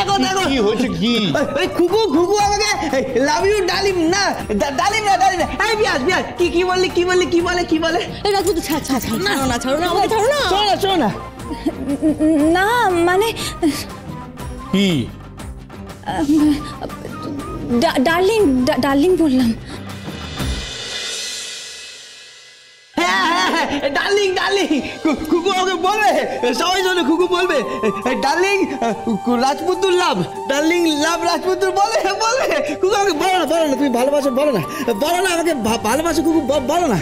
দেখো দেখো কি হয়েছে কি? ওই খুকু খুকু আমাকে লাভ ইউ ডালিম না ডালিম না ডালিম না। এই বিয়াস বিয়াস কি বললি কি বললি কি বলে কি বলে? এই রাজপুত ছাড় ছাড় ছাড় না ছাড়ো না আমাকে ছাড়ো না। শোনো না না মানে কি ডার্লিং ডার্লিং বললাম। ডার্লিং ডার্লিং খুকু আমাকে বলবে, সবাই শোনো খুকু বলবে ডার্লিং রাজপুতুর লাভ, ডার্লিং লাভ রাজপুতুর বলে বলে। খুকু আমাকে বলো না তুমি ভালোবাসো, বলো না আমাকে ভালোবাসো খুকু, বলো না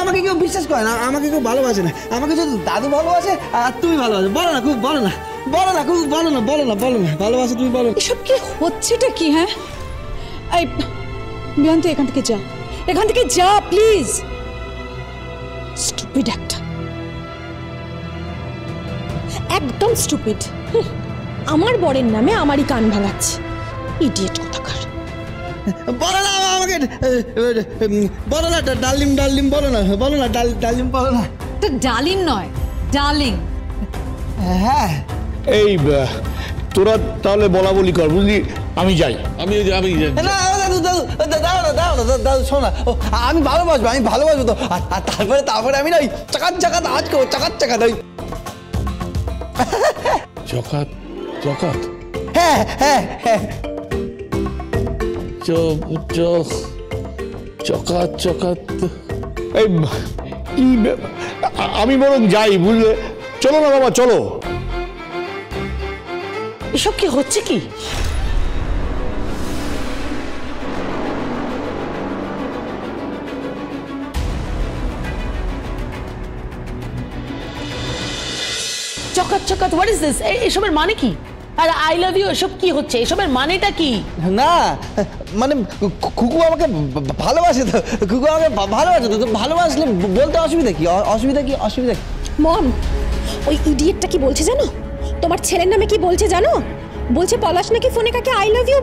আমাকে কেউ বিশ্বাস করে না, আমাকে কেউ ভালোবাসে না, আমাকে শুধু দাদু ভালোবাসে আর তুমি ভালোবাসো। বলো না খুকু, বলো না খুকু, বলো না ভালোবাসো তুমি, বলো। এসব কি হচ্ছেটা কি? হ্যাঁ এই বিয়ান তুই এখান থেকে যা প্লিজ। স্টুপিড একটা, একদম স্টুপিড। আমার বরের নামে আমারই কান ভাঙাচ্ছে, ইডিয়েট কোথাকার। বলো না আমাকে, বলো না ডার্লিং বলো না ডার্লিং বলো না। ডার্লিং নয় ডার্লিং। হ্যাঁ এই তোরা তাহলে বলা বলি কর, বুঝলি? আমি যাই, আমি না দাদু শোনা, আমি ভালোবাসবো তো। আর তারপরে আমি না ওই চাকাত আজ করবো, চাকাত ওই চকাত। হ্যাঁ চকাত। এই আমি বরং যাই, বুঝলে? চলো না বাবা, চলো। এসব কি হচ্ছে কি? চকাত হোয়াট ইজ দিস? এসবের মানে কি? আর আই লাভ ইউ এসব কি হচ্ছে? এসবের মানেটা কি? না মানে খুকু আমাকে ভালোবাসে তো, খুকু আমাকে ভালোবাসে তো, ভালোবাসলে বলতে অসুবিধা কি? মম, ওই ইডিয়েটটা কি বলছে জানো? তোমার ছেলের নামে কি বলছে জানো? বলছে পলাশ নাকি ফোনে কাকে আই লাভ ইউ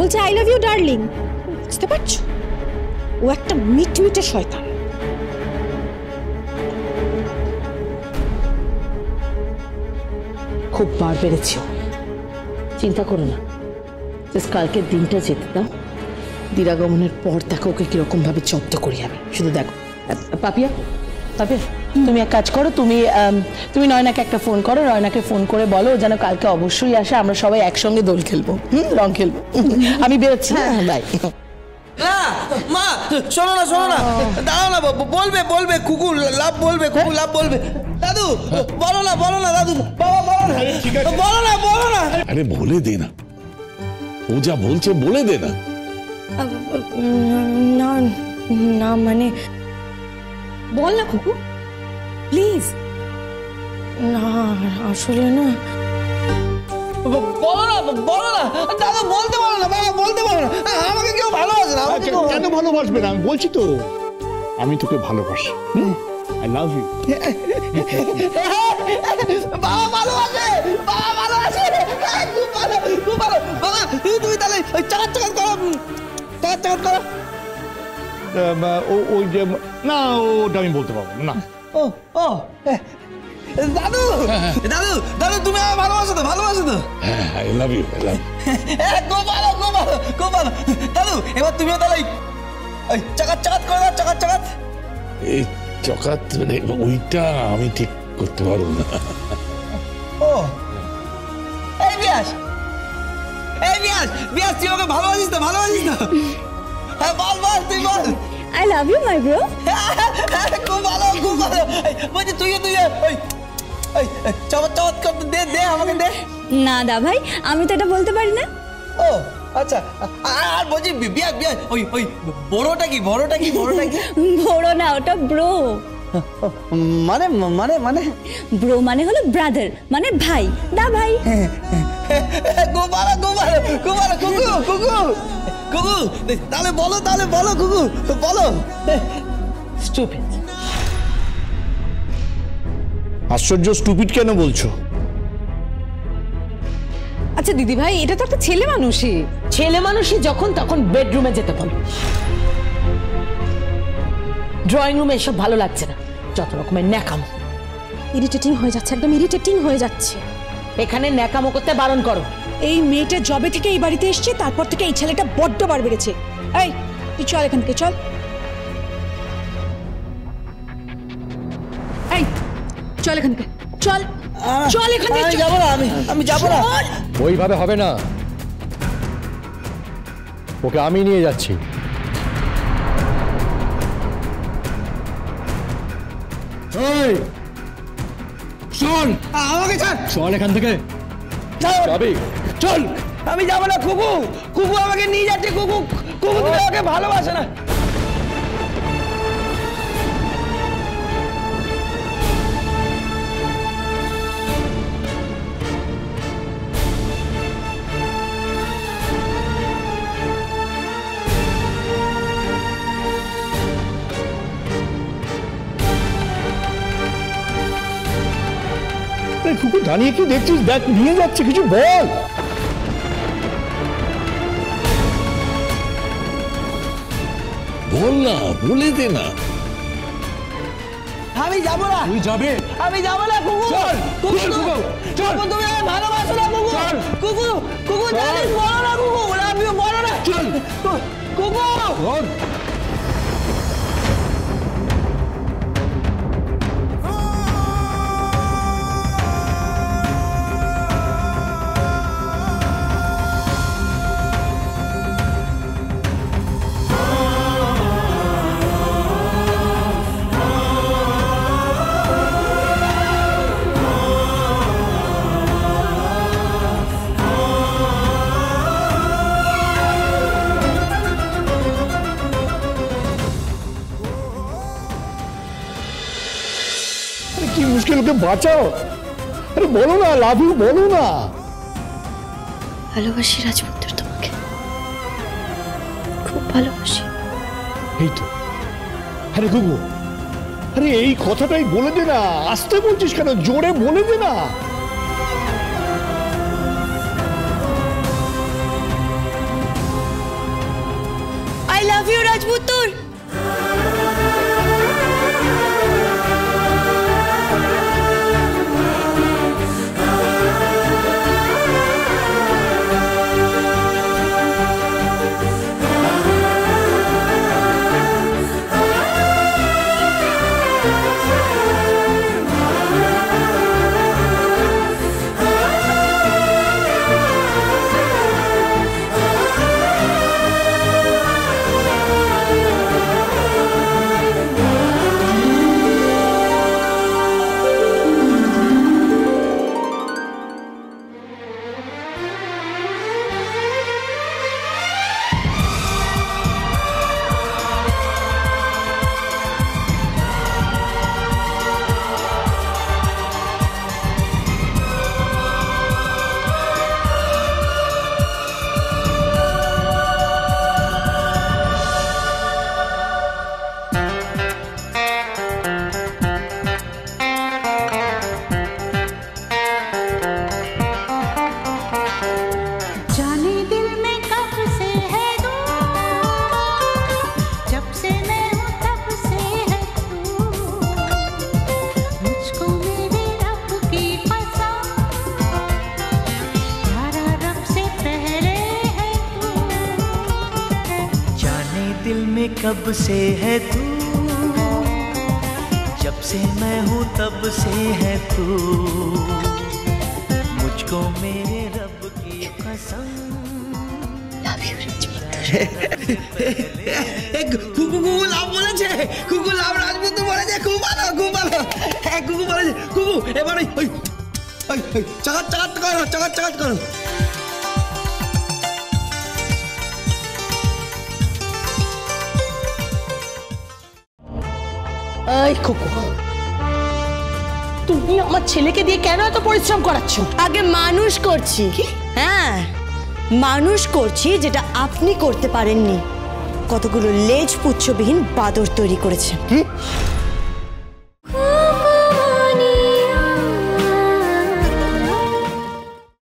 বলছে আই লাভ ইউ ডার্লিং। বুঝতে পারছো? ও একটা মিটমিটে শয়তান। খুব বার বেড়েছ, চিন্তা করো না, জাস্ট কালকের দিনটা যেতে দাও। দিরাগমনের পর দেখো ওকে কিরকম ভাবে জব্দ করি আমি, শুধু দেখো। পাপিয়া তুমি এক কাজ করো, তুমি নয়নাকে একটা ফোন করো, নয়নাকে ফোন করে বলো যেন কালকে অবশ্যই আসে, আমরা সবাই একসঙ্গে দোল খেলবো, রং খেলবো। আমি বেরোচ্ছি, হ্যাঁ বাই। না মা শোনো না দাঁড়াও না, বলবে খুকু লাভ বলবে। দাদু বলো না দাদু, বাবা বলো না, ঠিক আছে বলো না। আরে বলে দে না, ও যা বলছে বলে দে না। না মানে বল না খুকু প্লিজ। না আসলে না, বলো না দাদু, বলতে পারো না বাবা, বলতে পারো না। আমাকে কেউ ভালোবাসে না। কেন ভালোবাসবে না? আমি বলছি তো, আমি তোকে ভালোবাসি। I love you. বাবা ভালোবাসে। খুব ভালো বাবা। তুমি তাহলে ওই চাকাত করো। ওই যে না, ওটা আমি বলতে পারবো না। ও দাদু তুমি আমাকে ভালোবাসো তো? হ্যাঁ, আই লাভ ইউ। খুব ভালো দাদু। এবার তুমিও তাহলে ওই চাকাত করে দাও, চাকাত। এই চকাত মানে ওইটা আমি ঠিক করতে পারবো না। ও এই বিয়াস তুই আমাকে ভালোবাসিস তো? হ্যাঁ বল তুই বল। I love you my bro. খুব ভালো বলছি, তুই ওই চমৎ করতে দে আমাকে দে। না দা ভাই, আমি তো এটা বলতে পারি না। ও আচ্ছা, আর বলছি বিয়া ওই বড়টা কি? বড় না, ওটা ব্রো। মানে ব্রো মানে হলো ব্রাদার, মানে ভাই, দা ভাই। খুব ভালো কুকু, তাহলে বলো কুকু, বলো। স্টুপিড। আশ্চর্য, স্টুপিড কেন বলছো? আচ্ছা দিদি ভাই, এটা তো একটা ছেলে মানুষই যখন তখন বেডরুমে যেতে বলো। ড্রয়িং রুমে এসব ভালো লাগছে না, যত রকমের ন্যাকামো। ইরিটেটিং হয়ে যাচ্ছে, একদম ইরিটেটিং হয়ে যাচ্ছে। এখানে ন্যাকামো করতে বারণ করো। এই মেয়েটা জবে থেকে এই বাড়িতে এসছে তারপর থেকে এই ছেলেটা বড্ড বার বেড়েছে। এই তুই চল এখান থেকে, চল। এই চল এখান থেকে, চল চল এখান থেকে। যাবো না, আমি যাবো না। ওইভাবে হবে না, ওকে আমি নিয়ে যাচ্ছি। শোন, আমাকে ছাড়। চল এখান থেকে, যাবি? চল, আমি যাবো না। কুকু, কুকু আমাকে নিয়ে যাচ্ছে। কুকু, কুকু তুমি আমাকে ভালোবাসো না। কুকুর দাঁড়িয়ে কি দেখছিস? দেখ নিয়ে যাচ্ছে, কিছু বল। বল না, বলে দে না। আমি যাবো না। তুই যাবে? আমি যাবো না। কুকু, চল, কুকু, চল, কুকু, চল। কুকু তুমি আমাকে ভালোবাসো না। কুকু, চল। কুকু, কুকু জানিস বলো না। কুকু, আমিও বলো না। চল। কুকু, ধর। কি মুশকিল, ওকে বাঁচাও। আরে বলো না, লাভ ইউ বলো না। ভালোবাসি রাজপুত্র, তোমাকে খুব ভালোবাসি। এই তো। আরে গুগু, আরে এই কথাটাই বলে দে না। আসতে বলছিস কেন? জোরে বলে দে না। আই লাভ ইউ রাজপুত্র। कब से है तू, जब से मैं हूँ तब से है तू, मुझको मेरे रब की कसम। কুকু লাভ বলেছে, কুকু লাভ রাজপুত্র বলেছে। খুব ভালো, খুব ভালো। হ্যাঁ কুকু বলেছে। কুকু এবার ওই চাকাত চাকাত করো, চাকাত চাকাত করো। এই খোকো, তুমি আমার ছেলেকে দিয়ে কেন এত পরিশ্রম করাচ্ছ? আগে মানুষ করছি। হ্যাঁ, মানুষ করছি যেটা আপনি করতে পারেননি। কতগুলো লেজ পুচ্ছবিহীন বাদর তৈরি করেছে।